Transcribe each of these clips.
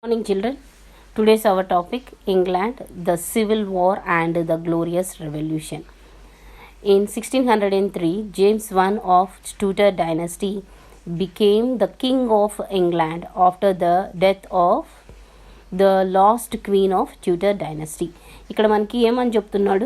Morning, children. Today's our topic England, the Civil War and the Glorious Revolution. In 1603, James I of Tudor dynasty became the King of England after the death of the last Queen of Tudor dynasty. ఇక్కడ మనకి ఏమని చెప్తున్నాడు,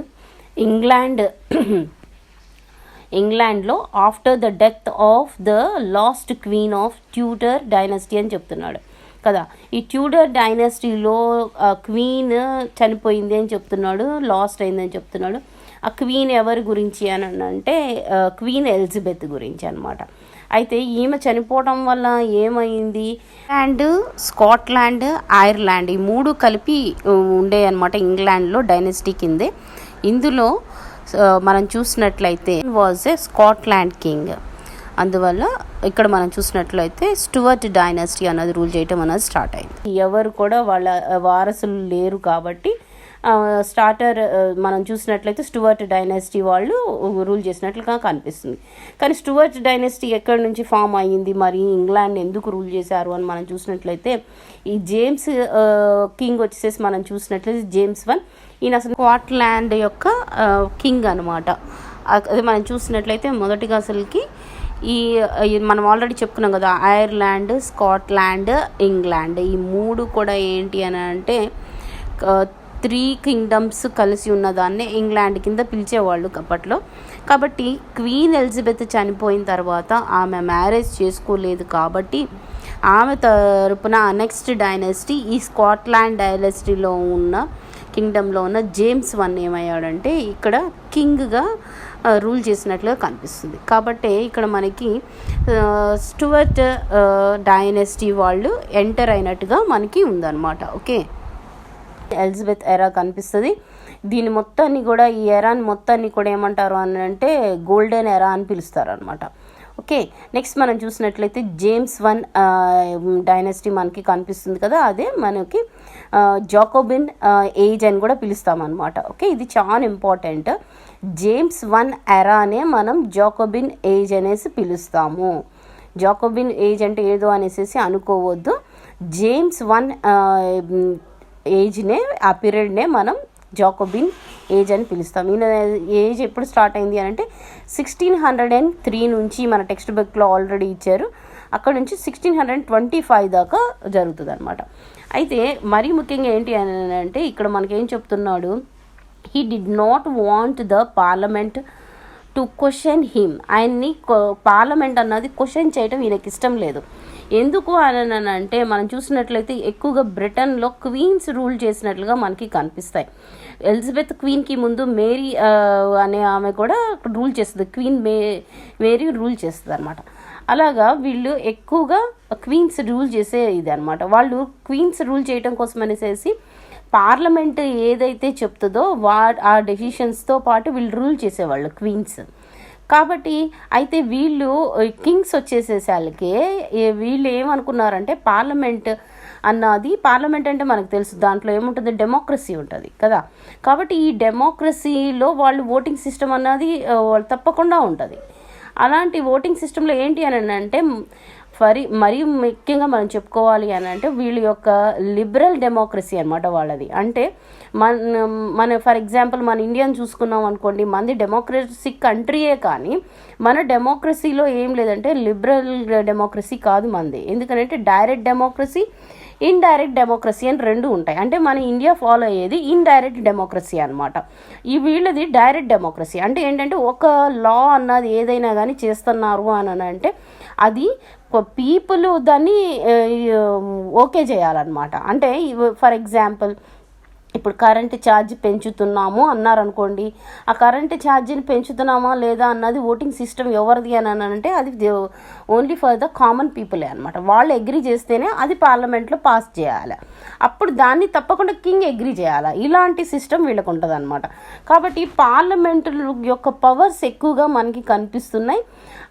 ఇంగ్లాండ్లో after the death of the last queen of Tudor dynasty అని చెప్తున్నాడు కదా. ఈ Tudor డైనస్టీలో queen చనిపోయింది అని చెప్తున్నాడు, లాస్ట్ అయిందని చెప్తున్నాడు. ఆ క్వీన్ ఎవరి గురించి అని అంటే క్వీన్ ఎలిజబెత్ గురించి అనమాట. అయితే ఈమె చనిపోవడం వల్ల ఏమైంది, ఇంగ్లాండ్, స్కాట్లాండ్, ఐర్లాండ్ ఈ మూడు కలిపి ఉండే అనమాట ఇంగ్లాండ్లో డైనస్టీ కిందే. ఇందులో మనం చూసినట్లయితే వాజ్ ఏ స్కాట్లాండ్ కింగ్. అందువల్ల ఇక్కడ మనం చూసినట్లయితే స్టూవర్ట్ డైనస్టీ అన్నది రూల్ చేయటం అనేది స్టార్ట్ అయింది. ఎవరు కూడా వాళ్ళ వారసులు లేరు కాబట్టి మనం చూసినట్లయితే స్టూవర్ట్ డైనస్టీ వాళ్ళు రూల్ చేసినట్లుగా కనిపిస్తుంది. కానీ స్టూవర్ట్ డైనస్టీ ఎక్కడి నుంచి ఫామ్ అయ్యింది, మరి ఇంగ్లాండ్ ఎందుకు రూల్ చేశారు అని మనం చూసినట్లయితే ఈ జేమ్స్ కింగ్ వచ్చేసేసి మనం చూసినట్లయితే జేమ్స్ I ఈయన అసలు స్కాట్లాండ్ యొక్క కింగ్ అనమాట. అది మనం చూసినట్లయితే మొదటిగా అసలుకి మనం ఆల్రెడీ చెప్పుకున్నాం కదా, ఐర్లాండ్, స్కాట్లాండ్, ఇంగ్లాండ్ ఈ మూడు కూడా ఏంటి అని అంటే 3 కింగ్డమ్స్ కలిసి ఉన్నదాన్ని ఇంగ్లాండ్ కింద పిలిచేవాళ్ళు అప్పట్లో. కాబట్టి క్వీన్ ఎలిజబెత్ చనిపోయిన తర్వాత ఆమె మ్యారేజ్ చేసుకోలేదు కాబట్టి ఆమె తరపున నెక్స్ట్ డైనస్టీ ఈ స్కాట్లాండ్ డైనస్టీలో ఉన్న కింగ్డమ్లో ఉన్న జేమ్స్ I ఏమయ్యాడంటే ఇక్కడ కింగ్గా రూల్ చేసినట్లుగా కనిపిస్తుంది. కాబట్టి ఇక్కడ మనకి స్టూవర్ట్ డైనస్టీ వాళ్ళు ఎంటర్ అయినట్టుగా మనకి ఉందన్నమాట. ఓకే, ఎలిజబెత్ ఎరా కనిపిస్తుంది. దీని మొత్తాన్ని కూడా, ఈ ఎరాని మొత్తాన్ని కూడా ఏమంటారు అని అంటే గోల్డెన్ ఎరా అని పిలుస్తారు అనమాట. ఓకే, నెక్స్ట్ మనం చూసినట్లయితే జేమ్స్ I డైనస్టీ మనకి కనిపిస్తుంది కదా, అదే మనకి జాకోబిన్ ఏజ్ అని కూడా పిలుస్తామన్నమాట. ఓకే, ఇది చాలా ఇంపార్టెంట్. జేమ్స్ I ఎరానే మనం జాకోబిన్ ఏజ్ అనేసి పిలుస్తాము. జాకోబిన్ ఏజ్ అంటే ఏదో అనేసి అనుకోవద్దు. జేమ్స్ I ఏజ్నే, ఆ పీరియడ్నే మనం జాకోబిన్ ఏజ్ అని పిలుస్తాం. ఈయన ఏజ్ ఎప్పుడు స్టార్ట్ అయింది అని అంటే 1603 నుంచి మన టెక్స్ట్ బుక్లో ఆల్రెడీ ఇచ్చారు. అక్కడ నుంచి 1625 దాకా జరుగుతుంది అనమాట. అయితే మరీ ముఖ్యంగా ఏంటి అని అంటే ఇక్కడ మనకేం చెప్తున్నాడు, he did not want the parliament to question him. ఆయన్ని పార్లమెంట్ అన్నది క్వశ్చన్ చేయటం ఈయనకి ఇష్టం లేదు. ఎందుకు అని అంటే మనం చూసినట్లయితే ఎక్కువగా బ్రిటన్లో క్వీన్స్ రూల్ చేసినట్లుగా మనకి కనిపిస్తాయి. ఎలిజబెత్ క్వీన్కి ముందు మేరీ అనే ఆమె కూడా రూల్ చేస్తుంది, క్వీన్ మేరీ రూల్ చేస్తుంది అనమాట. అలాగా వీళ్ళు ఎక్కువగా క్వీన్స్ రూల్ చేసే ఇది అనమాట. వాళ్ళు క్వీన్స్ రూల్ చేయటం కోసం అనేసి పార్లమెంట్ ఏదైతే చెప్తుందో ఆ డెసిషన్స్తో పాటు వీళ్ళు రూల్ చేసేవాళ్ళు క్వీన్స్. కాబట్టి అయితే వీళ్ళు కింగ్స్ వచ్చేసేసాలకే వీళ్ళు ఏమనుకున్నారంటే పార్లమెంట్ అంటే మనకు తెలుసు, దాంట్లో ఏముంటుంది, డెమోక్రసీ ఉంటుంది కదా. కాబట్టి ఈ డెమోక్రసీలో వాళ్ళు ఓటింగ్ సిస్టమ్ అన్నది తప్పకుండా ఉంటుంది. అలాంటి ఓటింగ్ సిస్టంలో ఏంటి అని అంటే మరీ ముఖ్యంగా మనం చెప్పుకోవాలి అని అంటే వీళ్ళ యొక్క లిబరల్ డెమోక్రసీ అనమాట వాళ్ళది. అంటే మన ఫర్ ఎగ్జాంపుల్ మన ఇండియాని చూసుకున్నాం అనుకోండి, మనది డెమోక్రసీ కంట్రీయే కానీ మన డెమోక్రసీలో ఏం లేదంటే లిబరల్ డెమోక్రసీ కాదు మనది. ఎందుకంటే డైరెక్ట్ డెమోక్రసీ, ఇండైరెక్ట్ డెమోక్రసీ అని రెండు ఉంటాయి. అంటే మన ఇండియా ఫాలో అయ్యేది ఇండైరెక్ట్ డెమోక్రసీ అనమాట. ఈ వీళ్ళది డైరెక్ట్ డెమోక్రసీ. అంటే ఏంటంటే ఒక లా అన్నది ఏదైనా కానీ చేస్తున్నారు అని అంటే అది పీపుల్ దాన్ని ఓకే చేయాలన్నమాట. అంటే ఫర్ ఎగ్జాంపుల్ ఇప్పుడు కరెంటు ఛార్జ్ పెంచుతున్నాము అన్నారనుకోండి, ఆ కరెంటు ఛార్జీని పెంచుతున్నామా లేదా అన్నది ఓటింగ్ సిస్టమ్ ఎవరిది అని అంటే అది ఓన్లీ ఫర్ ద కామన్ పీపులే అనమాట. వాళ్ళు అగ్రీ చేస్తేనే అది పార్లమెంట్లో పాస్ చేయాలి, అప్పుడు దాన్ని తప్పకుండా కింగ్ అగ్రీ చేయాలి. ఇలాంటి సిస్టమ్ వీళ్ళకు ఉంటుంది అనమాట. కాబట్టి పార్లమెంట్ యొక్క పవర్స్ ఎక్కువగా మనకి కనిపిస్తున్నాయి,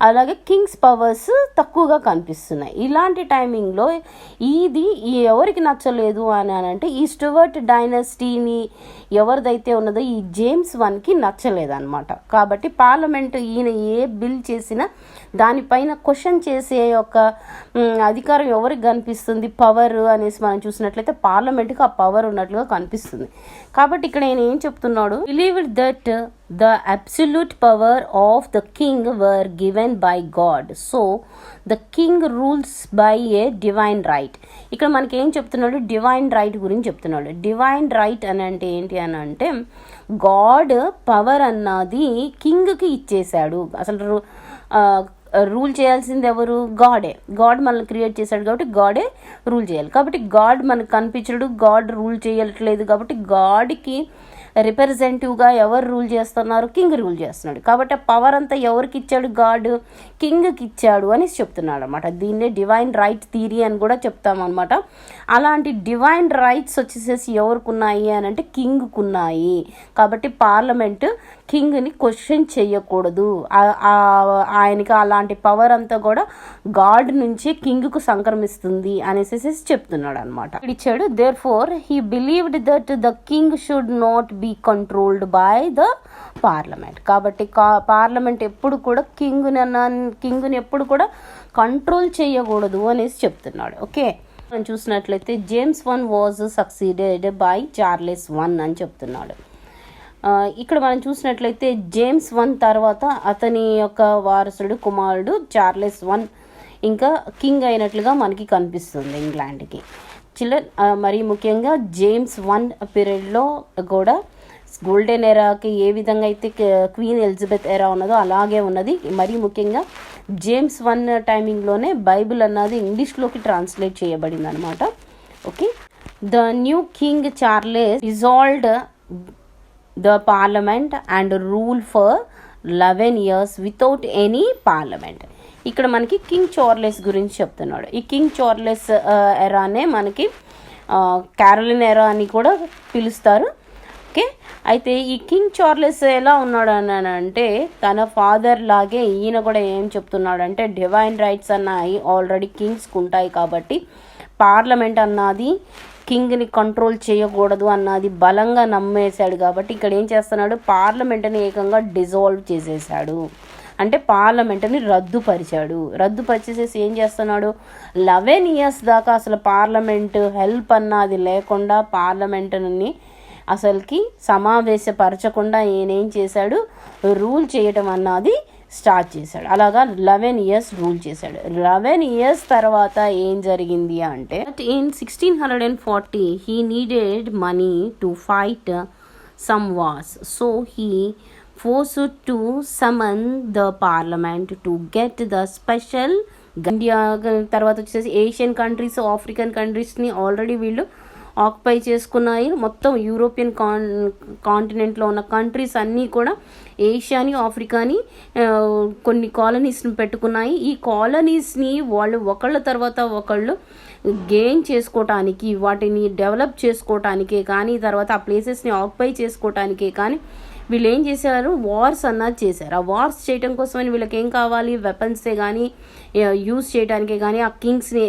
అలాగే కింగ్స్ పవర్స్ తక్కువగా కనిపిస్తున్నాయి. ఇలాంటి టైమింగ్లో ఇది ఎవరికి నచ్చలేదు అని అంటే ఈ స్టూవర్ట్ డైనస్టీని ఎవరిదైతే ఉన్నదో ఈ జేమ్స్ Iకి నచ్చలేదన్నమాట. కాబట్టి పార్లమెంట్ ఈయన ఏ బిల్ చేసినా దానిపైన క్వశ్చన్ చేసే యొక్క అధికారం ఎవరికి కనిపిస్తుంది, పవర్ అనేసి మనం చూసినట్లయితే పార్లమెంట్కి ఆ పవర్ ఉన్నట్లుగా కనిపిస్తుంది. కాబట్టి ఇక్కడ నేను ఏం చెప్తున్నాడు, believed that the absolute power of the king were given by God, so the king rules by A divine right. ఇక్కడ మనకి ఏం చెప్తున్నాడు, డివైన్ రైట్ గురించి చెప్తున్నాడు. డివైన్ రైట్ అని అంటే ఏంటి అని అంటే గాడ్ పవర్ అన్నది కింగ్కి ఇచ్చేశాడు. అసలు రూల్ చేయాల్సింది ఎవరు, గాడ్ మనల్ని క్రియేట్ చేశాడు కాబట్టి గాడే రూల్ చేయాలి. కాబట్టి గాడ్ మనకు కనిపించడు, గాడ్ రూల్ చేయట్లేదు కాబట్టి గాడ్కి రిప్రజెంటేటివ్గా ఎవరు రూల్ చేస్తున్నారు, కింగ్ రూల్ చేస్తున్నాడు. కాబట్టి ఆ పవర్ అంతా ఎవరికి ఇచ్చాడు, గాడ్ కింగ్కి ఇచ్చాడు అని చెప్తున్నాడు అనమాట. దీన్నే డివైన్ రైట్ థియరీ అని కూడా చెప్తామన్నమాట. అలాంటి డివైన్ రైట్స్ వచ్చేసేసి ఎవరికి ఉన్నాయి అని అంటే కింగ్కు ఉన్నాయి. కాబట్టి పార్లమెంట్ కింగ్ని క్వశ్చన్ చేయకూడదు, ఆయనకి అలాంటి పవర్ అంతా కూడా గాడ్ నుంచి కింగ్కు సంక్రమిస్తుంది అనేసి చెప్తున్నాడు అనమాట. ఇచ్చాడు there for he believed that the king should not be controlled by the parliament. కాబట్టి పార్లమెంట్ ఎప్పుడు కూడా కింగ్ని ఎప్పుడు కూడా కంట్రోల్ చేయకూడదు అనేసి చెప్తున్నాడు. ఓకే, మనం చూసినట్లయితే James I was succeeded by Charles I అని చెప్తున్నాడు. ఇక్కడ మనం చూసినట్లయితే జేమ్స్ I తర్వాత అతని యొక్క వారసుడు కుమారుడు చార్లెస్ I ఇంకా కింగ్ అయినట్లుగా మనకి కనిపిస్తుంది ఇంగ్లాండ్కి. మరి ముఖ్యంగా జేమ్స్ I పీరియడ్లో కూడా గోల్డెన్ ఎరాకి ఏ విధంగా అయితే క్వీన్ ఎలిజబెత్ ఎరా ఉన్నదో అలాగే ఉన్నది. మరీ ముఖ్యంగా జేమ్స్ I టైమింగ్లోనే బైబిల్ అన్నది ఇంగ్లీష్లోకి ట్రాన్స్లేట్ చేయబడింది అనమాట. Okay, the new king Charles dissolved the parliament and rule for 11 years without any parliament. ఇక్కడ మనకి కింగ్ చార్లెస్ గురించి చెప్తున్నాడు. ఈ కింగ్ చార్లెస్ ఎరానే మనకి క్యారోలిన్ ఎరా అని కూడా పిలుస్తారు. ఓకే, అయితే ఈ కింగ్ చార్లెస్ ఎలా ఉన్నాడు అని అంటే తన ఫాదర్ లాగే ఈయన కూడా ఏం చెప్తున్నాడంటే డివైన్ రైట్స్ అన్నాయి ఆల్రెడీ కింగ్స్కి ఉంటాయి కాబట్టి పార్లమెంట్ అన్నది కింగ్ని కంట్రోల్ చేయకూడదు అన్నది బలంగా నమ్మేశాడు. కాబట్టి ఇక్కడ ఏం చేస్తున్నాడు, పార్లమెంట్ని ఏకంగా డిజాల్వ్ చేసేసాడు. అంటే పార్లమెంట్ని రద్దుపరిచేసేసి ఏం చేస్తున్నాడు, 11 years దాకా అసలు పార్లమెంట్ హెల్ప్ అన్నది లేకుండా పార్లమెంట్ని అసలుకి సమావేశపరచకుండా ఈయనేం చేశాడు, రూల్ చేయటం అన్నది స్టార్ట్ చేశాడు. అలాగా 11 years రూల్ చేశాడు. 11 years తర్వాత ఏం జరిగింది అంటే in 1640 he needed money to fight some wars, so he forced to summon the parliament to get the special. India తర్వాత వచ్చేసి ఏషియన్ కంట్రీస్, ఆఫ్రికన్ కంట్రీస్ని ఆల్రెడీ వీళ్ళు ఆక్యుపై చేసుకున్నాయి. మొత్తం యూరోపియన్ కాంటినెంట్లో ఉన్న కంట్రీస్ అన్నీ కూడా ఏషియాని, ఆఫ్రికాని కొన్ని కాలనీస్ని పెట్టుకున్నాయి. ఈ కాలనీస్ని వాళ్ళు ఒకళ్ళ తర్వాత ఒకళ్ళు గెయిన్ చేసుకోవటానికి, వాటిని డెవలప్ చేసుకోవటానికే కానీ, తర్వాత ఆ ప్లేసెస్ని ఆక్యుపై చేసుకోవటానికే కానీ వీళ్ళు ఏం చేశారు, వార్స్ అన్నది చేశారు. ఆ వార్స్ చేయడం కోసమని వీళ్ళకి ఏం కావాలి, వెపన్సే కానీ యూజ్ చేయడానికే కానీ, ఆ కింగ్స్ని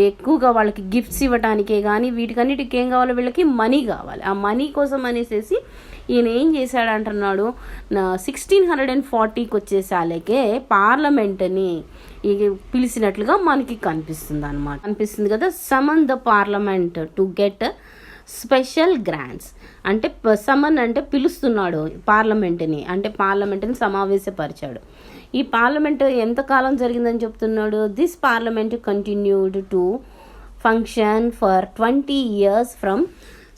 ఎక్కువగా వాళ్ళకి గిఫ్ట్స్ ఇవ్వటానికే కానీ, వీటికన్నిటికి ఏం కావాలి, వీళ్ళకి మనీ కావాలి. ఆ మనీ కోసం అనేసి ఈయన ఏం చేశాడు అంటున్నాడు, 1640కి వచ్చేసాలకే పార్లమెంట్ని పిలిచినట్లుగా మనకి కనిపిస్తుంది కదా. Summon the parliament to get special grants. అంటే సమన్ అంటే పిలుస్తున్నాడు పార్లమెంట్ని, అంటే పార్లమెంట్ని సమావేశపరిచాడు. ఈ పార్లమెంట్ ఎంతకాలం జరిగిందని చెప్తున్నాడు, this parliament continued to function for 20 years from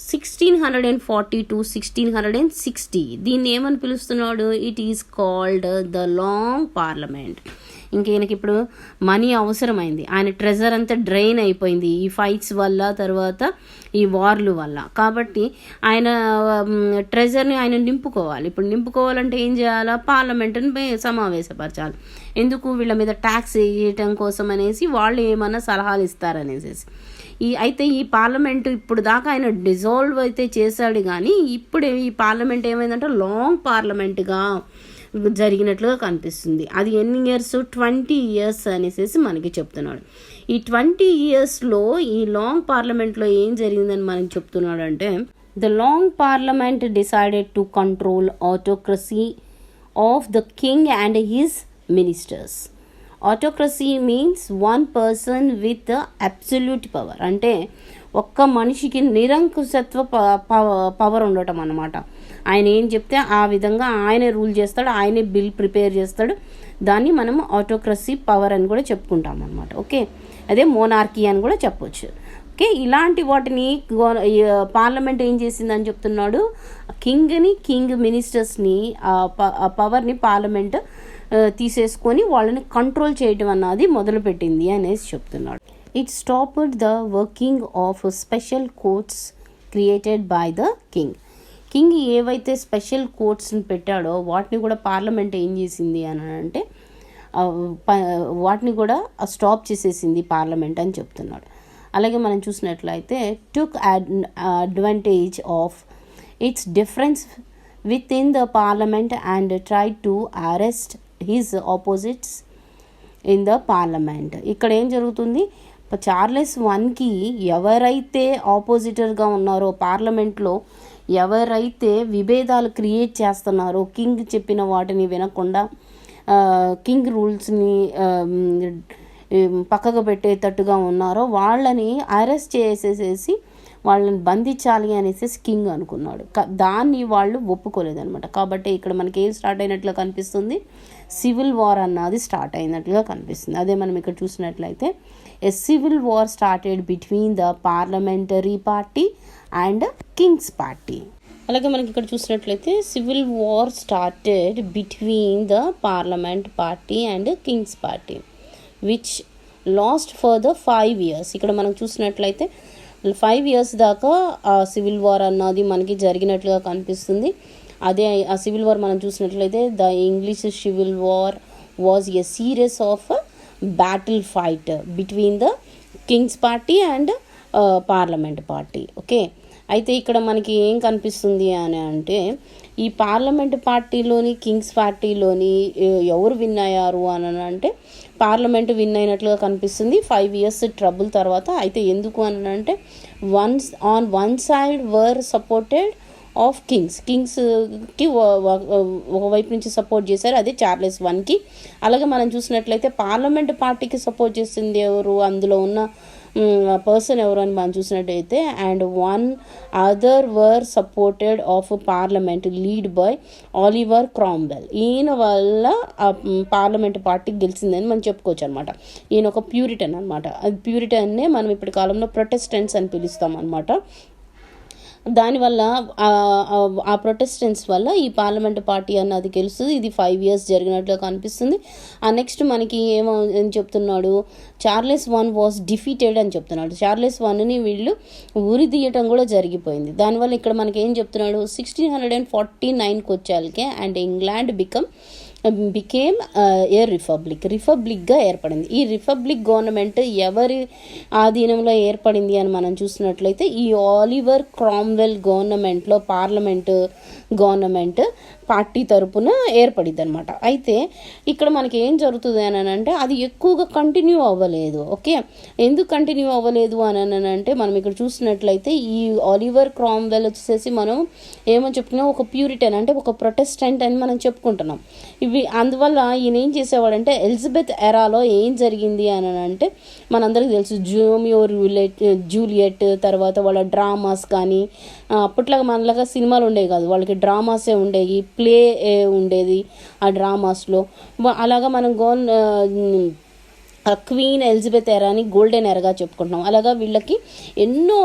1640 to 1660. దీన్ని ఏమని పిలుస్తున్నాడు, it is called the long parliament. ఇంక ఇప్పుడు మనీ అవసరమైంది, ఆయన ట్రెజర్ అంతా డ్రైన్ అయిపోయింది ఈ ఫైట్స్ వల్ల, తర్వాత ఈ వార్లు వల్ల. కాబట్టి ఆయన ట్రెజర్ని ఆయన నింపుకోవాలి. ఇప్పుడు నింపుకోవాలంటే ఏం చేయాలా, పార్లమెంట్ని సమావేశపరచాలి. ఎందుకు, వీళ్ళ మీద ట్యాక్స్ వేయటం కోసం అనేసి వాళ్ళు ఏమన్నా సలహాలు ఇస్తారనేసి. అయితే ఈ పార్లమెంట్ ఇప్పుడు దాకా ఆయన డిజాల్వ్ అయితే చేశాడు, కానీ ఇప్పుడు ఈ పార్లమెంట్ ఏమైందంటే లాంగ్ పార్లమెంట్గా జరిగినట్లుగా కనిపిస్తుంది. అది ఎన్ని ఇయర్స్, 20 years అనేసి మనకి చెప్తున్నాడు. ఈ 20 yearsలో ఈ లాంగ్ పార్లమెంట్లో ఏం జరిగిందని మనకి చెప్తున్నాడు అంటే, the long parliament decided to control autocracy of the king and his ministers. Autocracy means one person with absolute power, అంటే ఒక్క మనిషికి నిరంకుశత్వ పవర్ ఉండటం అన్నమాట. ఆయన ఏం చెప్తే ఆ విధంగా ఆయనే రూల్ చేస్తాడు, ఆయనే బిల్ ప్రిపేర్ చేస్తాడు. దాన్ని మనం ఆటోక్రసీ పవర్ అని కూడా చెప్పుకుంటాం అనమాట. ఓకే, అదే మోనార్కీ అని కూడా చెప్పొచ్చు. ఓకే, ఇలాంటి వాటిని పార్లమెంట్ ఏం చేసిందని చెప్తున్నాడు, కింగ్ మినిస్టర్స్ని పవర్ని పార్లమెంట్ తీసేసుకొని వాళ్ళని కంట్రోల్ చేయడం అన్నది మొదలుపెట్టింది అనేసి చెప్తున్నాడు. It stopped the working of special courts created by the king ఏవైతే స్పెషల్ కోర్ట్స్ని పెట్టాడో వాటిని కూడా పార్లమెంట్ ఏం చేసింది అని అంటే వాటిని కూడా స్టాప్ చేసేసింది పార్లమెంట్ అని చెప్తున్నాడు. అలాగే మనం చూసినట్లయితే took advantage of its difference with in the parliament and try to arrest his opposites in the parliament. ఇక్కడ ఏం జరుగుతుంది, చార్లెస్ 1కి ఎవరైతే ఆపోజిటర్గా ఉన్నారో పార్లమెంట్లో, ఎవరైతే విభేదాలు క్రియేట్ చేస్తున్నారో, కింగ్ చెప్పిన వాటిని వినకుండా కింగ్ రూల్స్ని పక్కకు పెట్టేటట్టుగా ఉన్నారో వాళ్ళని అరెస్ట్ చేసేసేసి వాళ్ళని బంధించాలి అనేసి కింగ్ అనుకున్నాడు. దాన్ని వాళ్ళు ఒప్పుకోలేదనమాట. కాబట్టి ఇక్కడ మనకి ఏం స్టార్ట్ అయినట్లుగా కనిపిస్తుంది, సివిల్ వార్ అన్నది స్టార్ట్ అయినట్లుగా కనిపిస్తుంది. అదే మనం ఇక్కడ చూసినట్లయితే ఎ civil war started between the parliamentary party and Kings party. అలాగే మనకి ఇక్కడ చూసినట్లయితే civil war started between the parliament party and Kings party which last for the 5 years. ఇక్కడ మనం చూసినట్లయితే 5 years దాకా ఆ సివిల్ వార్ అన్నది మనకి జరిగినట్లుగా కనిపిస్తుంది. అదే ఆ సివిల్ వార్ మనం చూసినట్లయితే the English civil war was a serious of battle fight between the Kings party and parliament party. Okay, అయితే ఇక్కడ మనకి ఏం కనిపిస్తుంది అని అంటే ఈ పార్లమెంట్ పార్టీలోని కింగ్స్ పార్టీలోని ఎవరు విన్ అయ్యారు అని అంటే పార్లమెంట్ విన్ అయినట్లుగా కనిపిస్తుంది 5 years ట్రబుల్ తర్వాత. అయితే ఎందుకు అని అంటే on one side were supported of కింగ్స్కి ఒకవైపు నుంచి సపోర్ట్ చేశారు, అదే చార్లెస్ 1కి. అలాగే మనం చూసినట్లయితే పార్లమెంట్ పార్టీకి సపోర్ట్ చేసింది ఎవరు, అందులో ఉన్న పర్సన్ ఎవరు అని మనం చూసినట్టయితే and one other were supported of parliament lead by Oliver Cromwell. ఈయన వల్ల పార్లమెంట్ పార్టీ గెలిచిందని మనం చెప్పుకోవచ్చు అనమాట. ఈయన ఒక ప్యూరిటన్ అనమాట. అది ప్యూరిటన్నే మనం ఇప్పటి కాలంలో ప్రొటెస్టెంట్స్ అని పిలుస్తాం అనమాట. దానివల్ల ఆ ప్రొటెస్టెంట్స్ వల్ల ఈ పార్లమెంట్ పార్టీ అన్నది గెలుస్తుంది. ఇది 5 years జరిగినట్లుగా కనిపిస్తుంది. ఆ నెక్స్ట్ మనకి ఏమని చెప్తున్నాడు, చార్లెస్ 1 వాజ్ డిఫీటెడ్ అని చెప్తున్నాడు. చార్లెస్ 1ని వీళ్ళు ఉరిదీయటం కూడా జరిగిపోయింది. దానివల్ల ఇక్కడ మనకి ఏం చెప్తున్నాడు, 1649కి వచ్చేళ్ళకే అండ్ ఇంగ్లాండ్ బికేమ్ ఏ రిపబ్లిక్గా ఏర్పడింది. ఈ రిపబ్లిక్ గవర్నమెంట్ ఎవరి ఆధీనంలో ఏర్పడింది అని మనం చూసినట్లయితే ఈ ఆలివర్ క్రాంవెల్ గవర్నమెంట్లో పార్లమెంట్ గవర్నమెంట్ పార్టీ తరపున ఏర్పడింది అనమాట. అయితే ఇక్కడ మనకి ఏం జరుగుతుంది అని అంటే అది ఎక్కువగా కంటిన్యూ అవ్వలేదు. ఓకే, ఎందుకు కంటిన్యూ అవ్వలేదు అని అంటే మనం ఇక్కడ చూసినట్లయితే ఈ ఆలివర్ క్రాంవెల్ వచ్చేసి మనం ఏమని చెప్పుకున్నాం, ఒక ప్యూరిటన్ అంటే ఒక ప్రొటెస్టెంట్ అని మనం చెప్పుకుంటున్నాం. అందువల్ల ఈయన ఏం చేసేవాడంటే ఎలిజబెత్ ఎరాలో ఏం జరిగింది అని అంటే మనందరికీ తెలుసు, జూలియట్ తర్వాత వాళ్ళ డ్రామాస్ కానీ అప్పట్లాగా మనలాగా సినిమాలు ఉండేవి కాదు, వాళ్ళకి డ్రామాసే ఉండేవి, ప్లే ఉండేది ఆ డ్రామాస్లో. అలాగా మనం క్వీన్ ఎలిజబెత్ ఎరాని గోల్డెన్ ఎరాగా చెప్పుకుంటున్నాం. అలాగా వీళ్ళకి ఎన్నో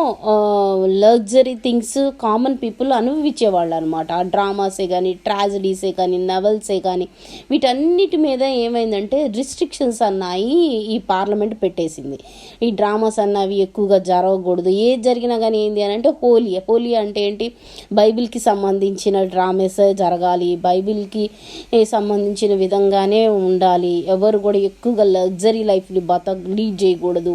లగ్జరీ థింగ్స్ కామన్ పీపుల్ అనుభవించేవాళ్ళు అనమాట. ఆ డ్రామాసే కానీ ట్రాజడీసే కానీ నవల్సే కానీ వీటన్నిటి మీద ఏమైందంటే రిస్ట్రిక్షన్స్ అన్నాయి ఈ పార్లమెంట్ పెట్టేసింది. ఈ డ్రామాస్ అన్నవి ఎక్కువగా జరగకూడదు, ఏది జరిగినా కానీ ఏంటి అని అంటే హోలీ అంటే ఏంటి, బైబిల్కి సంబంధించిన డ్రామాసే జరగాలి, బైబిల్కి సంబంధించిన విధంగానే ఉండాలి, ఎవరు కూడా ఎక్కువగా లగ్జరీ లైఫ్ని లీడ్ చేయకూడదు,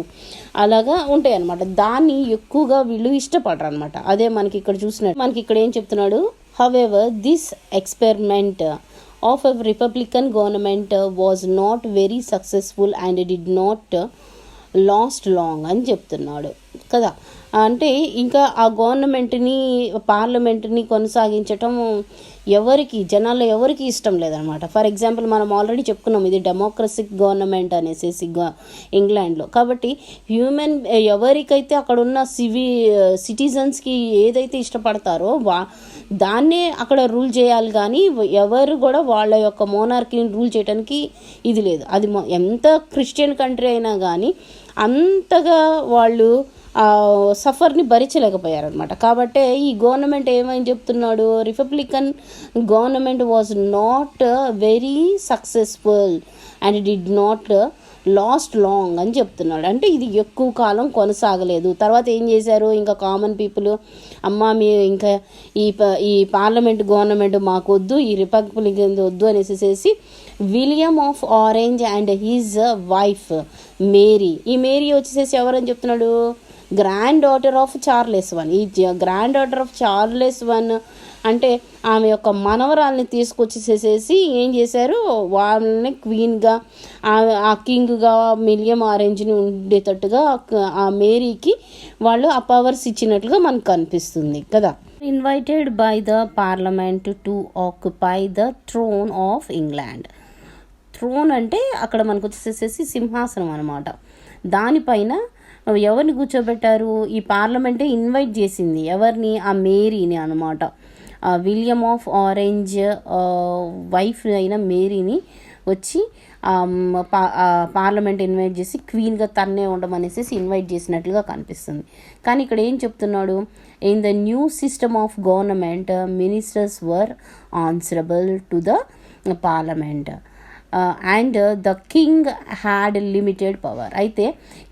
అలాగా ఉంటాయి అనమాట. దాన్ని ఎక్కువగా వీళ్ళు ఇష్టపడరు అనమాట. అదే మనకి ఇక్కడ చూసినట్టు మనకి ఇక్కడ ఏం చెప్తున్నాడు, however this experiment of a Republican government was not very successful and did not lost long అని చెప్తున్నాడు. కదా. అంటే ఇంకా ఆ గవర్నమెంట్ని పార్లమెంట్ని కొనసాగించటం జనాల్లో ఎవరికి ఇష్టం లేదనమాట. ఫర్ ఎగ్జాంపుల్ మనం ఆల్రెడీ చెప్పుకున్నాం, ఇది డెమోక్రసిక్ గవర్నమెంట్ అనేసి ఇంగ్లాండ్లో. కాబట్టి ఎవరికైతే అక్కడ ఉన్న సిటిజన్స్కి ఏదైతే ఇష్టపడతారో దాన్నే అక్కడ రూల్ చేయాలి, కానీ ఎవరు కూడా వాళ్ళ యొక్క మోనార్కీని రూల్ చేయడానికి ఇది లేదు. అది ఎంత క్రిస్టియన్ కంట్రీ అయినా కానీ అంతగా వాళ్ళు సఫర్ని భరించలేకపోయారనమాట. కాబట్టే ఈ గవర్నమెంట్ ఏమని చెప్తున్నాడు, Republican government was not very successful and did not lost long అని చెప్తున్నాడు. అంటే ఇది ఎక్కువ కాలం కొనసాగలేదు. తర్వాత ఏం చేశారు, ఇంకా కామన్ పీపుల్ మీ ఇంకా ఈ పార్లమెంట్ గవర్నమెంట్ మాకు వద్దు, ఈ రిపబ్లిక్ వద్దు అనేసి William of Orange and his wife Mary, ఈ మేరీ వచ్చేసేసి ఎవరని చెప్తున్నాడు, granddaughter of Charles one. ఈ granddaughter of Charles one అంటే ఆమె యొక్క మనవరాల్ని తీసుకొచ్చేసేసి ఏం చేశారు, వాళ్ళని క్వీన్గా ఆ కింగ్గా విలియం ఆరెంజ్ని ఉండేటట్టుగా ఆ మేరీకి వాళ్ళు ఆ పవర్స్ ఇచ్చినట్లుగా మనకు కనిపిస్తుంది కదా. Invited by the parliament to occupy the throne of England. Throne అంటే అక్కడ మనకు వచ్చేసేసి సింహాసనం అనమాట. దానిపైన ఎవరిని కూర్చోబెట్టారు, ఈ పార్లమెంటే ఇన్వైట్ చేసింది ఎవరిని, ఆ మేరీని అనమాట. విలియం ఆఫ్ ఆరెంజ్ వైఫ్ అయిన మేరీని వచ్చి పార్లమెంట్ ఇన్వైట్ చేసి క్వీన్గా తన్నే ఉండమనేసి ఇన్వైట్ చేసినట్లుగా కనిపిస్తుంది. కానీ ఇక్కడ ఏం చెప్తున్నాడు, in the new system of government ministers were answerable to the parliament and the king had limited power. అయితే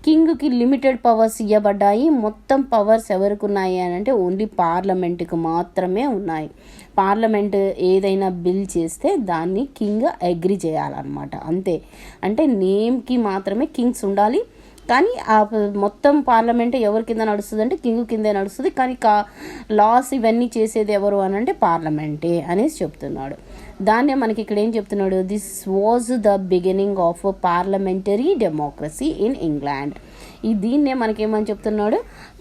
కింగ్కి లిమిటెడ్ పవర్స్ ఇవ్వబడ్డాయి. మొత్తం పవర్స్ ఎవరికి ఉన్నాయి అని అంటే ఓన్లీ పార్లమెంట్కి మాత్రమే ఉన్నాయి. పార్లమెంట్ ఏదైనా బిల్ చేస్తే దాన్ని కింగ్ అగ్రి చేయాలన్నమాట, అంతే. అంటే నేమ్కి మాత్రమే కింగ్స్ ఉండాలి, కానీ ఆ మొత్తం పార్లమెంట్ ఎవరి కింద నడుస్తుంది అంటే కింగ్ కిందే నడుస్తుంది. కానీ లాస్ ఇవన్నీ చేసేది ఎవరు అని అంటే పార్లమెంటే అనేసి చెప్తున్నాడు. దాన్నే మనకి ఇక్కడ ఏం చెప్తున్నాడు, this was the beginning of parliamentary democracy in England. దీన్నే మనకేమని చెప్తున్నాడు,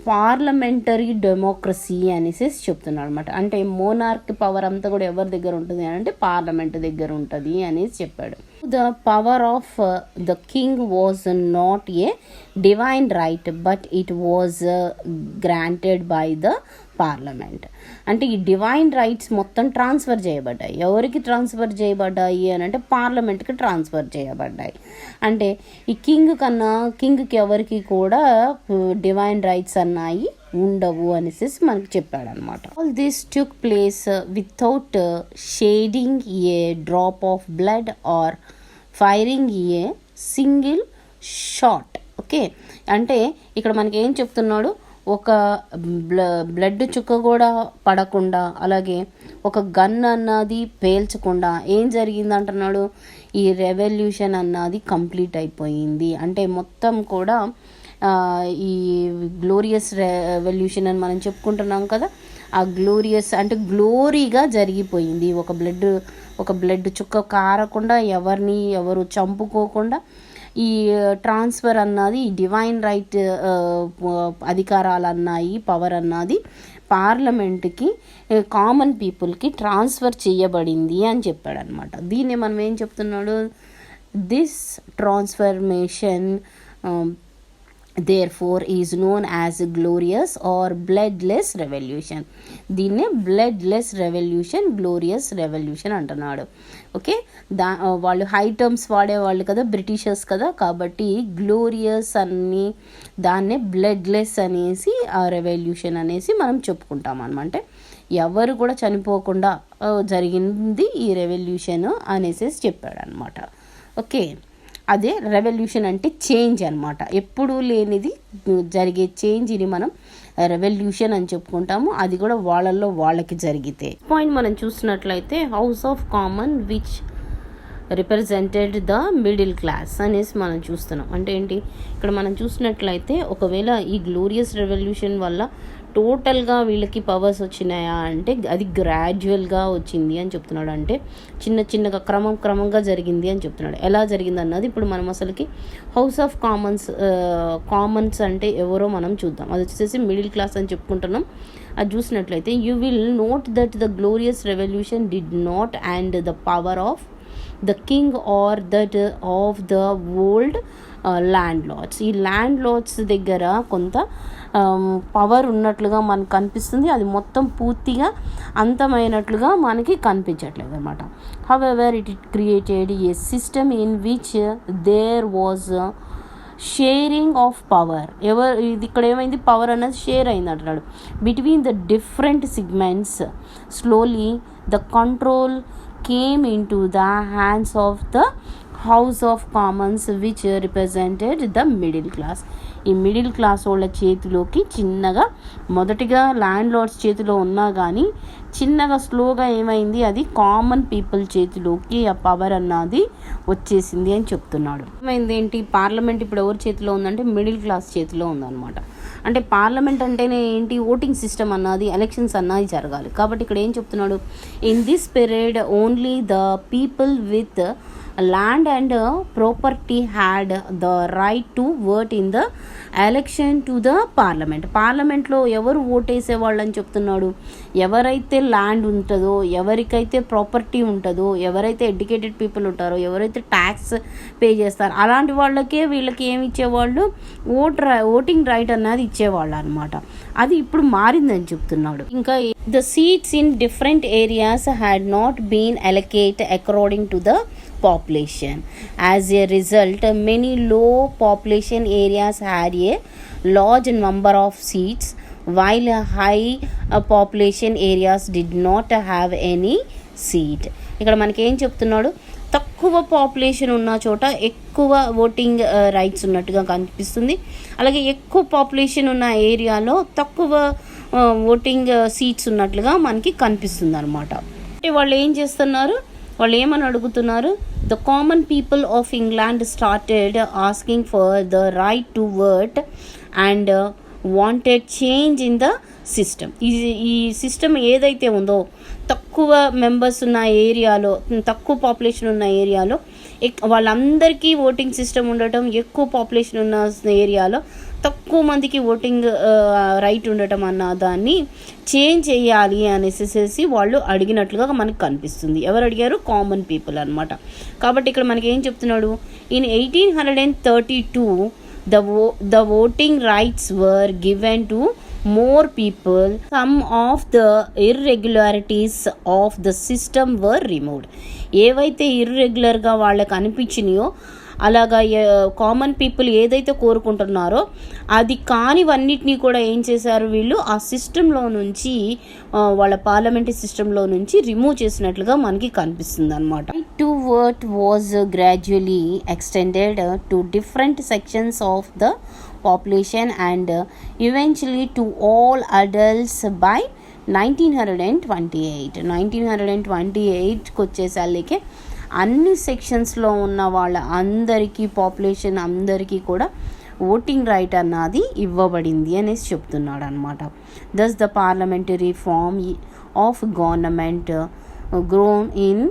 పార్లమెంటరీ డెమోక్రసీ అనేసి చెప్తున్నాడు అనమాట. అంటే మోనార్క్ పవర్ అంతా కూడా ఎవరి దగ్గర ఉంటుంది అని అంటే పార్లమెంట్ దగ్గర ఉంటుంది అనేసి చెప్పాడు. The power of the king was not a divine right but it was granted by the parliament. అంటే ఈ డివైన్ రైట్స్ మొత్తం ట్రాన్స్ఫర్ చేయబడ్డాయి. ఎవరికి ట్రాన్స్ఫర్ చేయబడ్డాయి అని అంటే పార్లమెంట్కి ట్రాన్స్ఫర్ చేయబడ్డాయి. అంటే ఈ కింగ్కి ఎవరికి కూడా డివైన్ రైట్స్ అన్నాయి ఉండవు అనేసి మనకి చెప్పాడు అనమాట. All this took place without shedding a drop of blood or firing a single shot. Okay, అంటే ఇక్కడ మనకి ఏం చెప్తున్నాడు, ఒక బ్లడ్ చుక్క కూడా పడకుండా, అలాగే ఒక గన్ అన్నది పేల్చకుండా ఏం జరిగింది అంటున్నాడు, ఈ రెవల్యూషన్ అన్నది కంప్లీట్ అయిపోయింది. అంటే మొత్తం కూడా ఈ గ్లోరియస్ రెవల్యూషన్ అని మనం చెప్పుకుంటున్నాం కదా, ఆ గ్లోరియస్ అంటే గ్లోరీగా జరిగిపోయింది. ఒక బ్లడ్ చుక్క కారకుండా, ఎవరు చంపుకోకుండా ఈ ట్రాన్స్ఫర్ అన్నది, డివైన్ రైట్ అధికారాలు అన్నాయి, పవర్ అన్నది పార్లమెంట్కి కామన్ పీపుల్కి ట్రాన్స్ఫర్ చేయబడింది అని చెప్పాడు అనమాట. దీన్ని మనం ఏం చెప్తున్నాడు, this transformation therefore is known as glorious or bloodless revolution. దీన్నే బ్లడ్లెస్ రెవల్యూషన్, గ్లోరియస్ రెవల్యూషన్ అంటున్నాడు. ఓకే, వాళ్ళు హై టర్మ్స్ వాడేవాళ్ళు కదా, బ్రిటిషర్స్ కదా, కాబట్టి గ్లోరియస్ అని దాన్నే బ్లడ్లెస్ అనేసి ఆ రెవల్యూషన్ అనేసి మనం చెప్పుకుంటాం అనమాట. ఎవరు కూడా చనిపోకుండా జరిగింది ఈ రెవల్యూషన్ అనేసి చెప్పాడు అనమాట. ఓకే, అదే రెవల్యూషన్ అంటే చేంజ్ అనమాట. ఎప్పుడూ లేనిది జరిగే చేంజ్ని మనం రెవల్యూషన్ అని చెప్పుకుంటాము. అది కూడా వాళ్ళకి జరిగితే. పాయింట్ మనం చూసినట్లయితే house of common which represented the middle class అనేసి మనం చూస్తున్నాం. అంటే ఏంటి, ఇక్కడ మనం చూసినట్లయితే ఒకవేళ ఈ గ్లోరియస్ రెవల్యూషన్ వల్ల టోటల్గా వీళ్ళకి పవర్స్ వచ్చినాయా అంటే అది గ్రాడ్యువల్గా వచ్చింది అని చెప్తున్నాడు. అంటే చిన్నగా క్రమంగా జరిగింది అని చెప్తున్నాడు. ఎలా జరిగింది అన్నది ఇప్పుడు మనం అసలుకి హౌస్ ఆఫ్ కామన్స్ అంటే ఎవరో మనం చూద్దాం. అది వచ్చేసి మిడిల్ క్లాస్ అని చెప్పుకుంటున్నాం. అది చూసినట్లయితే you will note that the glorious revolution did not and the power of the king or that of the old landlords. ఈ ల్యాండ్ లార్డ్స్ దగ్గర కొంత పవర్ ఉన్నట్లుగా మనకు కనిపిస్తుంది. అది మొత్తం పూర్తిగా అంతమైనట్లుగా మనకి కనిపించట్లేదు అనమాట. However it created a system in which there was sharing of power. ఇది ఇక్కడ ఏమైంది, పవర్ అనేది షేర్ అయింది అంటున్నాడు between the different segments. Slowly the control came into the hands of the House of Commons which represented the middle class. ఈ middle class వాళ్ళ చేతిలోకి చిన్నగా, మొదటిగా ల్యాండ్ లార్డ్స్ చేతిలో ఉన్నా కానీ చిన్నగా స్లోగా ఏమైంది, అది కామన్ పీపుల్ చేతిలోకి ఆ పవర్ అన్నది వచ్చేసింది అని చెప్తున్నాడు. ఏమైంది ఏంటి, పార్లమెంట్ ఇప్పుడు ఎవరి చేతిలో ఉందంటే మిడిల్ క్లాస్ చేతిలో ఉందన్నమాట. అంటే పార్లమెంట్ అంటేనే ఏంటి, ఓటింగ్ సిస్టమ్ అన్నది, ఎలక్షన్స్ అన్నది జరగాలి. కాబట్టి ఇక్కడ ఏం చెప్తున్నాడు, in this period only the people with land and property had the right to vote in the election to the parliament. పార్లమెంట్లో ఎవరు ఓటేసేవాళ్ళు అని చెప్తున్నాడు, ఎవరైతే ల్యాండ్ ఉంటుందో, ఎవరికైతే ప్రాపర్టీ ఉంటుందో, ఎవరైతే ఎడ్యుకేటెడ్ పీపుల్ ఉంటారో, ఎవరైతే ట్యాక్స్ పే చేస్తారో అలాంటి వాళ్ళకే వీళ్ళకి ఏమి ఇచ్చేవాళ్ళు, ఓటింగ్ రైట్ అన్నది ఇచ్చేవాళ్ళు అనమాట. అది ఇప్పుడు మారిందని చెప్తున్నాడు. ఇంకా the seats in different areas had not been allocated according to the population. As a result, many low population areas had a large number of seats, while high population areas did not have any seat. ఇక్కడ మనకి ఏం చెప్తున్నాడు, తక్కువ population ఉన్న చోట ఎక్కువ voting rights ఉన్నట్టుగా కనిపిస్తుంది. అలాగే ఎక్కువ పాపులేషన్ ఉన్న ఏరియాలో తక్కువ ఓటింగ్ సీట్స్ ఉన్నట్లుగా మనకి కనిపిస్తుంది అనమాట. అంటే వాళ్ళు ఏం చేస్తున్నారు, వాళ్ళు ఏమని అడుగుతున్నారు, the common people of England started asking for the right to vote and wanted change in the system. ఈ సిస్టమ్ ఏదైతే ఉందో, తక్కువ మెంబర్స్ ఉన్న ఏరియాలో, తక్కువ పాపులేషన్ ఉన్న ఏరియాలో వాళ్ళందరికీ ఓటింగ్ సిస్టమ్ ఉండటం, ఎక్కువ పాపులేషన్ ఉన్న ఏరియాలో తక్కువ మందికి ఓటింగ్ రైట్ ఉండటం అన్న దాన్ని చేంజ్ చేయాలి అనేసి వాళ్ళు అడిగినట్లుగా మనకు కనిపిస్తుంది. ఎవరు అడిగారు, కామన్ పీపుల్ అనమాట. కాబట్టి ఇక్కడ మనకి ఏం చెప్తున్నాడు, in 1832 the voting rights were given to more people. Some of the irregularities of the system were removed. ఏవైతే ఇర్రెగ్యులర్గా వాళ్ళకి అనిపించినాయో, అలాగా కామన్ పీపుల్ ఏదైతే కోరుకుంటున్నారో అది కానివన్నిటినీ కూడా ఏం చేశారు, వీళ్ళు ఆ సిస్టంలో నుంచి, వాళ్ళ పార్లమెంటరీ సిస్టంలో నుంచి రిమూవ్ చేసినట్లుగా మనకి కనిపిస్తుంది అనమాట. To vote was gradually extended to different sections of the population and eventually to all adults by 1928. 1928కి వచ్చేసరికి అన్ని సెక్షన్స్లో ఉన్న వాళ్ళ అందరికీ, పాపులేషన్ అందరికీ కూడా ఓటింగ్ రైట్ అన్నది ఇవ్వబడింది అనేసి చెప్తున్నాడు అనమాట. Thus the parliamentary form of government grown in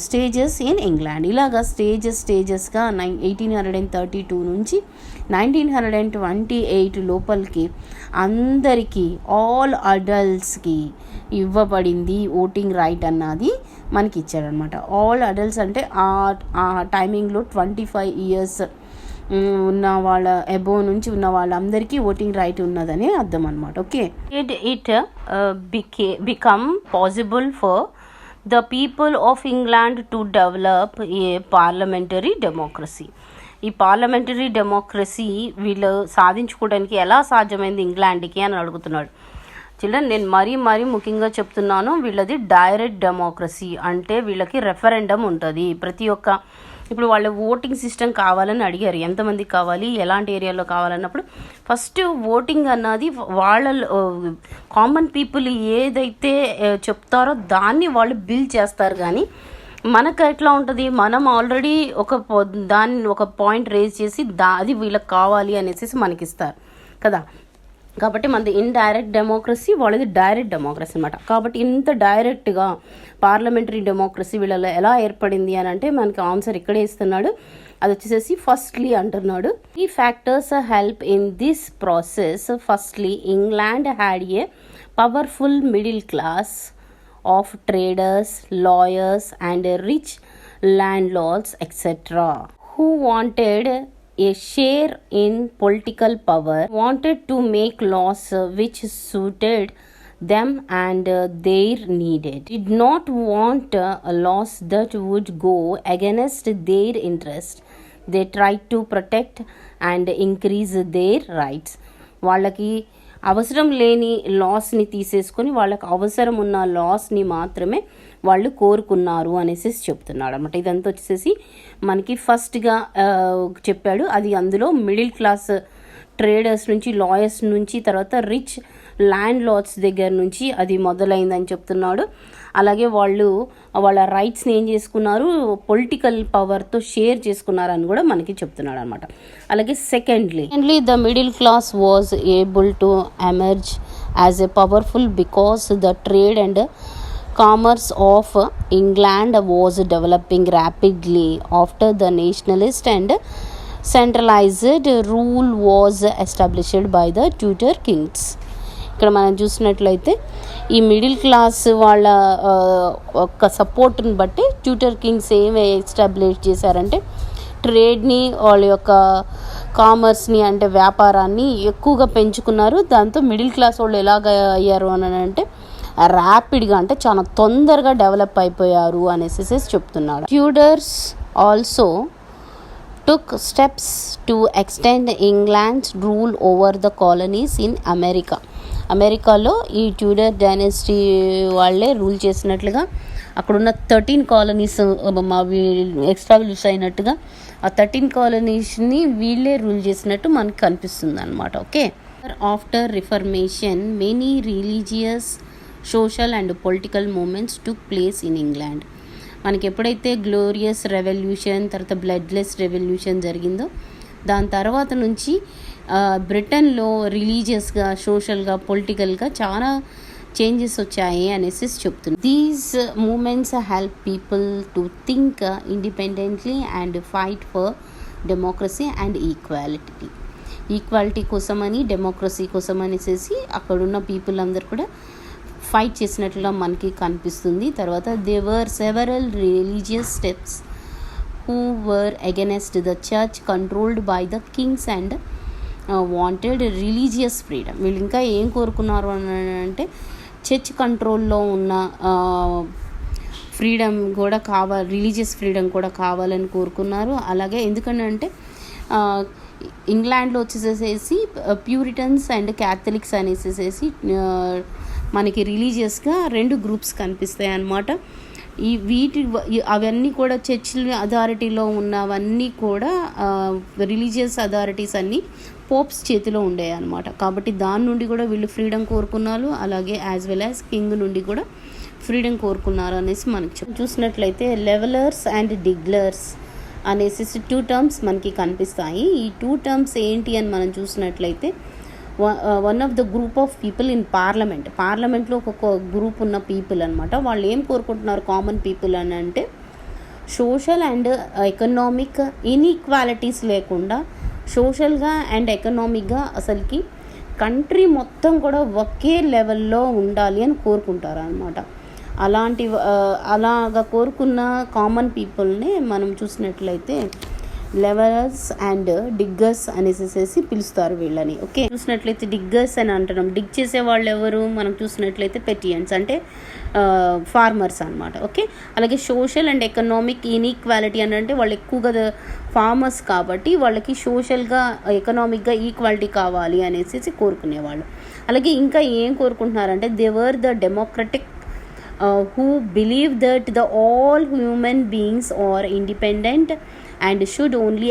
stages in England. ఇలాగా స్టేజెస్గా 1832 నుంచి 1928 లోపలికి అందరికీ, ఆల్ అడల్ట్స్కి ఇవ్వబడింది ఓటింగ్ రైట్ అన్నది మనకి ఇచ్చాడనమాట. ఆల్ అడల్ట్స్ అంటే ఆ టైమింగ్లో 25 years ఉన్న వాళ్ళ అబోవ్ నుంచి ఉన్న వాళ్ళందరికీ ఓటింగ్ రైట్ ఉన్నదని అర్థం అనమాట. Okay, it become possible for the people of England to develop a parliamentary democracy. ఈ పార్లమెంటరీ డెమోక్రసీ వీళ్ళు సాధించుకోవడానికి ఎలా సాధ్యమైంది ఇంగ్లాండ్కి అని అడుగుతున్నాడు. చిల్డ్రన్, నేను మరీ ముఖ్యంగా చెప్తున్నాను, వీళ్ళది డైరెక్ట్ డెమోక్రసీ. అంటే వీళ్ళకి రెఫరెండం ఉంటుంది. ప్రతి ఒక్క, ఇప్పుడు వాళ్ళ ఓటింగ్ సిస్టమ్ కావాలని అడిగారు, ఎంతమందికి కావాలి, ఎలాంటి ఏరియాలో కావాలన్నప్పుడు ఫస్ట్ ఓటింగ్ అన్నది వాళ్ళ కామన్ పీపుల్ ఏదైతే చెప్తారో దాన్ని వాళ్ళు బిల్ చేస్తారు. కానీ మనకు ఎట్లా ఉంటుంది, మనం ఆల్రెడీ దాన్ని ఒక పాయింట్ రేజ్ చేసి అది వీళ్ళకి కావాలి అనేసి మనకి ఇస్తారు కదా. కాబట్టి మనది ఇండైరెక్ట్ డెమోక్రసీ, వాళ్ళది డైరెక్ట్ డెమోక్రసీ అనమాట. కాబట్టి ఇంత డైరెక్ట్గా పార్లమెంటరీ డెమోక్రసీ వీళ్ళలో ఎలా ఏర్పడింది అని అంటే మనకి ఆన్సర్ ఇక్కడే ఇస్తున్నాడు. అది వచ్చేసేసి ఫస్ట్లీ అంటున్నాడు, ఈ factors help in this process. Firstly England had a powerful middle class of traders, lawyers and rich landlords etc. who wanted a share in political power, wanted to make laws which suited them and their needed, did not want laws that would go against their interest. They tried to protect and increase their rights. వాళ్ళకి అవసరం లేని లాస్ని తీసేసుకొని వాళ్ళకి అవసరం ఉన్న లాస్ని మాత్రమే వాళ్ళు కోరుకున్నారు అనేసి చెప్తున్నాడు అనమాట. ఇదంతా వచ్చేసి మనకి ఫస్ట్గా చెప్పాడు. అది అందులో మిడిల్ క్లాస్ ట్రేడర్స్ నుంచి, లాయర్స్ నుంచి, తర్వాత రిచ్ ల్యాండ్ లార్డ్స్ దగ్గర నుంచి అది మొదలైందని చెప్తున్నాడు. అలాగే వాళ్ళు వాళ్ళ రైట్స్ని ఏం చేసుకున్నారు, పొలిటికల్ పవర్తో షేర్ చేసుకున్నారని కూడా మనకి చెప్తున్నాడు అనమాట. అలాగే secondly the middle class was able to emerge as a powerful because the trade and commerce of England was developing rapidly after the nationalist and centralized rule was established by the Tudor kings. ఇక్కడ మనం చూసినట్లయితే ఈ middle class వాళ్ళ ఒక సపోర్ట్ని బట్టి tutor Kings ఏమి establish చేశారంటే ట్రేడ్ని, వాళ్ళ యొక్క కామర్స్ని అంటే వ్యాపారాన్ని ఎక్కువగా పెంచుకున్నారు. దాంతో మిడిల్ క్లాస్ వాళ్ళు ఎలాగ అయ్యారు అని అంటే ర్యాపిడ్గా, అంటే చాలా తొందరగా డెవలప్ అయిపోయారు అనేసి చెప్తున్నాడు. Tudors also took steps to extend England's rule over the colonies in America. అమెరికాలో ఈ ట్యూడర్ డైనెస్టీ వాళ్ళే రూల్ చేసినట్లుగా అక్కడున్న 13 కాలనీస్ ఎస్టాబ్లిష్ అయినట్టుగా ఆ 13 కాలనీస్ని వీళ్ళే రూల్ చేసినట్టు మనకు కనిపిస్తుంది అనమాట. Okay, after reformation many religious, social and political movements took place in England. మనకి ఎప్పుడైతే గ్లోరియస్ రెవల్యూషన్, తర్వాత బ్లడ్లెస్ రెవల్యూషన్ జరిగిందో దాని తర్వాత నుంచి బ్రిటన్లో రిలీజియస్గా, సోషల్గా, పొలిటికల్గా చాలా చేంజెస్ వచ్చాయి అనేసి చెప్తుంది. These movements help people to think independently and fight for democracy and equality కోసమని, డెమోక్రసీ కోసం అనేసి అక్కడున్న పీపుల్ అందరు కూడా ఫైట్ చేసినట్లుగా మనకి కనిపిస్తుంది. తర్వాత they were several religious steps who were against the church controlled by the Kings and wanted religious freedom. వీళ్ళు ఇంకా ఏం కోరుకున్నారు అని అంటే చర్చ్ కంట్రోల్లో ఉన్న ఫ్రీడమ్ కూడా కావాలి, రిలీజియస్ ఫ్రీడమ్ కూడా కావాలని కోరుకున్నారు. అలాగే ఎందుకంటే ఇంగ్లాండ్లో వచ్చేసేసి ప్యూరిటన్స్ అండ్ క్యాథలిక్స్ అనేసేసి మనకి రిలీజియస్గా 2 గ్రూప్స్ కనిపిస్తాయి అన్నమాట. అవన్నీ కూడా చర్చిల అథారిటీలో ఉన్నవన్నీ కూడా రిలీజియస్ అథారిటీస్ అన్నీ పోప్స్ చేతిలో ఉండే అనమాట. కాబట్టి దాని నుండి కూడా వీళ్ళు ఫ్రీడమ్ కోరుకున్నారు. అలాగే యాజ్ వెల్ యాజ్ కింగ్ నుండి కూడా ఫ్రీడమ్ కోరుకున్నారు అనేసి మనకి చూసినట్లయితే లెవెలర్స్ అండ్ డిగ్లర్స్ అనేసి 2 టర్మ్స్ మనకి కనిపిస్తాయి. ఈ 2 టర్మ్స్ ఏంటి అని మనం చూసినట్లయితే one of the group of people in పార్లమెంట్లో ఒక గ్రూప్ ఉన్న పీపుల్ అనమాట. వాళ్ళు ఏం కోరుకుంటున్నారు కామన్ పీపుల్ అని అంటే సోషల్ అండ్ ఎకనామిక్ ఇన్ఈక్వాలిటీస్ లేకుండా సోషల్గా అండ్ ఎకనామిక్గా అసలుకి కంట్రీ మొత్తం కూడా ఒకే లెవెల్లో ఉండాలి అని కోరుకుంటారు అనమాట. అలాగా కోరుకున్న కామన్ పీపుల్ని మనం చూసినట్లయితే లెవెలర్స్ అండ్ డిగ్గర్స్ అనేసి పిలుస్తారు వీళ్ళని. ఓకే, చూసినట్లయితే డిగ్గర్స్ అని అంటున్నాం. డిగ్ చేసే వాళ్ళు ఎవరు మనం చూసినట్లయితే పెటియన్స్ అంటే ఫార్మర్స్ అనమాట. ఓకే, అలాగే సోషల్ అండ్ ఎకనామిక్ ఇన్ఈక్వాలిటీ అని అంటే వాళ్ళు ఎక్కువగా ఫార్మర్స్ కాబట్టి వాళ్ళకి సోషల్గా, ఎకనామిక్గా ఈక్వాలిటీ కావాలి అనేసి కోరుకునేవాళ్ళు. అలాగే ఇంకా ఏం కోరుకుంటున్నారంటే they were the democratic who believe that the all human beings are independent and should only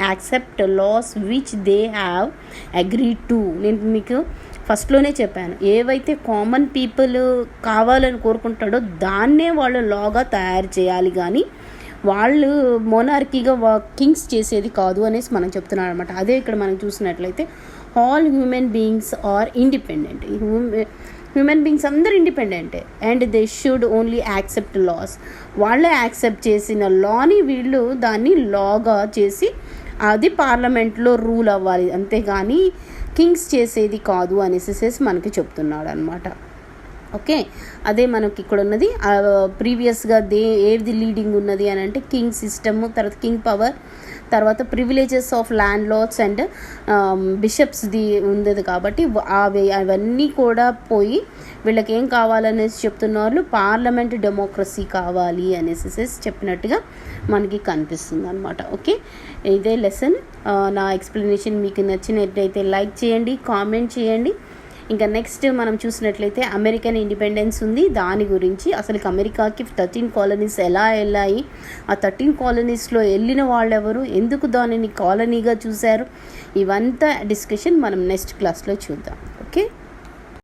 accept laws which they have agreed to. నేను మీకు ఫస్ట్లోనే చెప్పాను, ఏవైతే కామన్ పీపుల్ కావాలని కోరుకుంటాడో దాన్నే వాళ్ళు లాగా తయారు చేయాలి, కానీ వాళ్ళు మోనార్కీగా కింగ్స్ చేసేది కాదు అనేసి మనం చెప్తున్నాడు అనమాట. అదే ఇక్కడ మనం చూసినట్లయితే all human beings are independent. Human beings అందరు ఇండిపెండెంటే and they should only accept laws. వాళ్ళే యాక్సెప్ట్ చేసిన లాని వీళ్ళు దాన్ని లాగా చేసి అది పార్లమెంట్లో రూల్ అవ్వాలి, అంతేగాని కింగ్స్ చేసేది కాదు అనేసి మనకి చెప్తున్నాడు అనమాట. ఓకే, అదే మనకి ఇక్కడ ఉన్నది. ప్రీవియస్గా ఏది లీడింగ్ ఉన్నది అని అంటే కింగ్ సిస్టమ్, తర్వాత కింగ్ పవర్, తర్వాత privileges of landlords and బిషప్స్ది ఉండేది. కాబట్టి అవన్నీ కూడా పోయి వీళ్ళకి ఏం కావాలనేసి చెప్తున్నారు, పార్లమెంట్ డెమోక్రసీ కావాలి అనేసి చెప్పినట్టుగా మనకి కనిపిస్తుంది అనమాట. ఓకే, ఇదే లెసన్. నా ఎక్స్ప్లెనేషన్ మీకు నచ్చినట్లయితే లైక్ చేయండి, కామెంట్ చేయండి. ఇంకా నెక్స్ట్ మనం చూసినట్లయితే అమెరికన్ ఇండిపెండెన్స్ ఉంది, దాని గురించి అసలు అమెరికాకి 13 కాలనీస్ ఎలా వెళ్ళాయి, ఆ 13 కాలనీస్లో వెళ్ళిన వాళ్ళెవరు, ఎందుకు దానిని కాలనీగా చూశారు, ఇవంతా డిస్కషన్ మనం నెక్స్ట్ క్లాస్లో చూద్దాం. ఓకే.